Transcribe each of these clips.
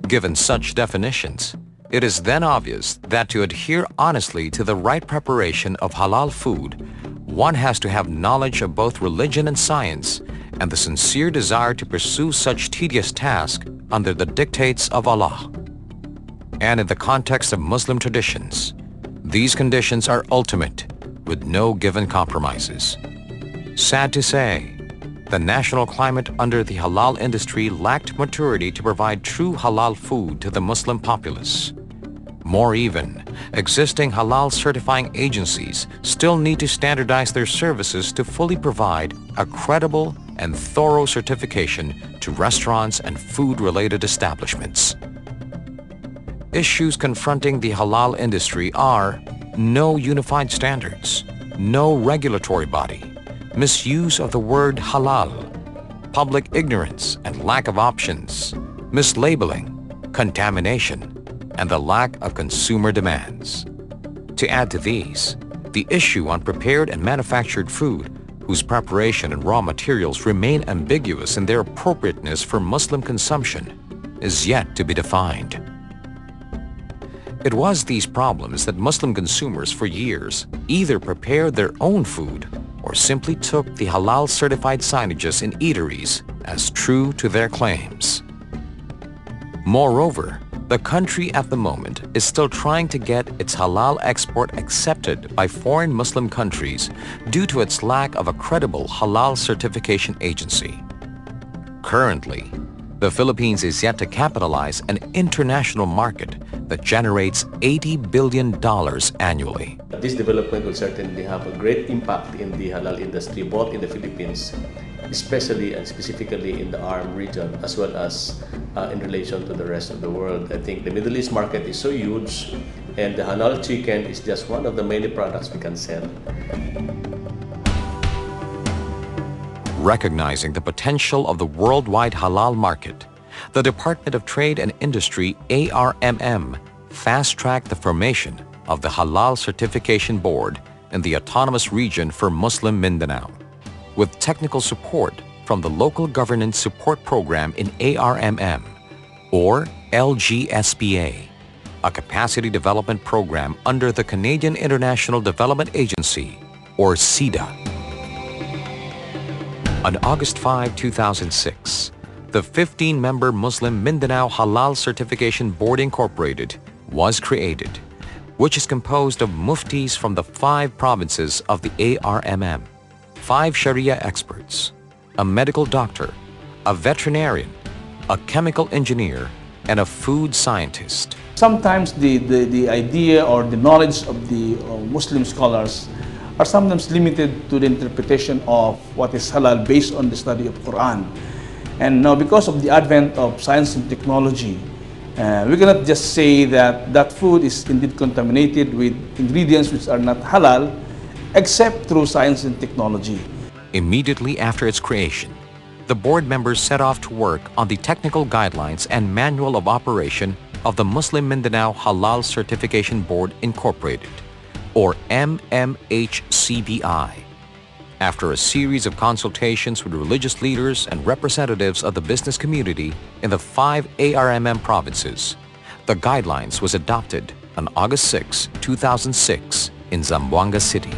Given such definitions, it is then obvious that to adhere honestly to the right preparation of halal food, one has to have knowledge of both religion and science and the sincere desire to pursue such tedious task under the dictates of Allah. And in the context of Muslim traditions, these conditions are ultimate, with no given compromises. Sad to say, the national climate under the halal industry lacked maturity to provide true halal food to the Muslim populace. More even, existing halal certifying agencies still need to standardize their services to fully provide a credible and thorough certification to restaurants and food-related establishments. Issues confronting the halal industry are no unified standards, no regulatory body, misuse of the word halal, public ignorance and lack of options, mislabeling, contamination, and the lack of consumer demands. To add to these, the issue on prepared and manufactured food, whose preparation and raw materials remain ambiguous in their appropriateness for Muslim consumption, is yet to be defined. It was these problems that Muslim consumers for years either prepared their own food or simply took the halal certified signages in eateries as true to their claims. Moreover, the country at the moment is still trying to get its halal export accepted by foreign Muslim countries due to its lack of a credible halal certification agency. Currently, the Philippines is yet to capitalize an international market that generates $80 billion annually. This development will certainly have a great impact in the halal industry, both in the Philippines, especially and specifically in the ARM region, as well as in relation to the rest of the world. I think the Middle East market is so huge, and the halal chicken is just one of the many products we can sell. Recognizing the potential of the worldwide halal market, the Department of Trade and Industry, ARMM, fast-tracked the formation of the Halal Certification Board in the Autonomous Region for Muslim Mindanao, with technical support from the Local Governance Support Program in ARMM, or LGSPA, a capacity development program under the Canadian International Development Agency, or CIDA. On August 5, 2006, the 15-member Muslim Mindanao Halal Certification Board Incorporated was created, which is composed of muftis from the 5 provinces of the ARMM, 5 Sharia experts, a medical doctor, a veterinarian, a chemical engineer, and a food scientist. Sometimes the idea or the knowledge of the Muslim scholars are sometimes limited to the interpretation of what is halal based on the study of Quran. And now, because of the advent of science and technology, we cannot just say that that food is indeed contaminated with ingredients which are not halal, except through science and technology. Immediately after its creation, the board members set off to work on the technical guidelines and manual of operation of the Muslim Mindanao Halal Certification Board Incorporated, or MMHCBI. After a series of consultations with religious leaders and representatives of the business community in the 5 ARMM provinces, the guidelines was adopted on August 6, 2006 in Zamboanga City.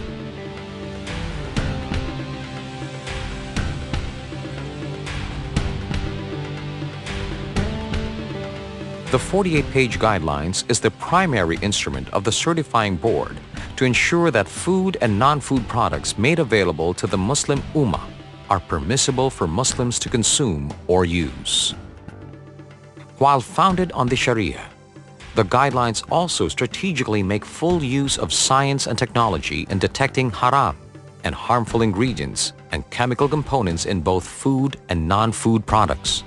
The 48-page guidelines is the primary instrument of the certifying board to ensure that food and non-food products made available to the Muslim Ummah are permissible for Muslims to consume or use. While founded on the Sharia, the guidelines also strategically make full use of science and technology in detecting haram and harmful ingredients and chemical components in both food and non-food products.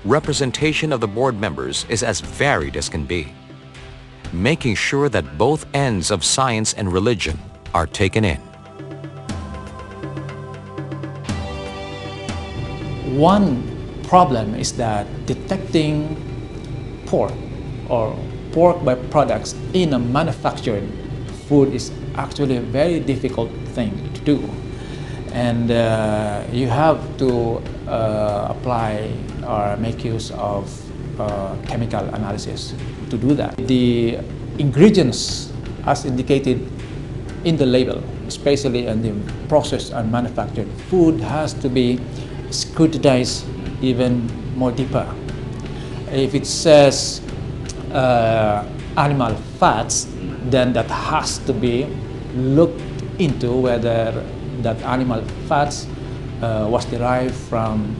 Representation of the board members is as varied as can be, making sure that both ends of science and religion are taken in. One problem is that detecting pork or pork byproducts in a manufactured food is actually a very difficult thing to do. And you have to apply or make use of chemical analysis to do that. The ingredients, as indicated in the label, especially in the processed and manufactured food, has to be scrutinized even more deeper. If it says animal fats, then that has to be looked into whether that animal fats was derived from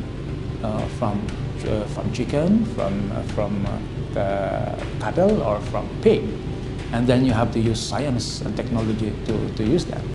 chicken, from cattle, or from pig. And then you have to use science and technology to use that.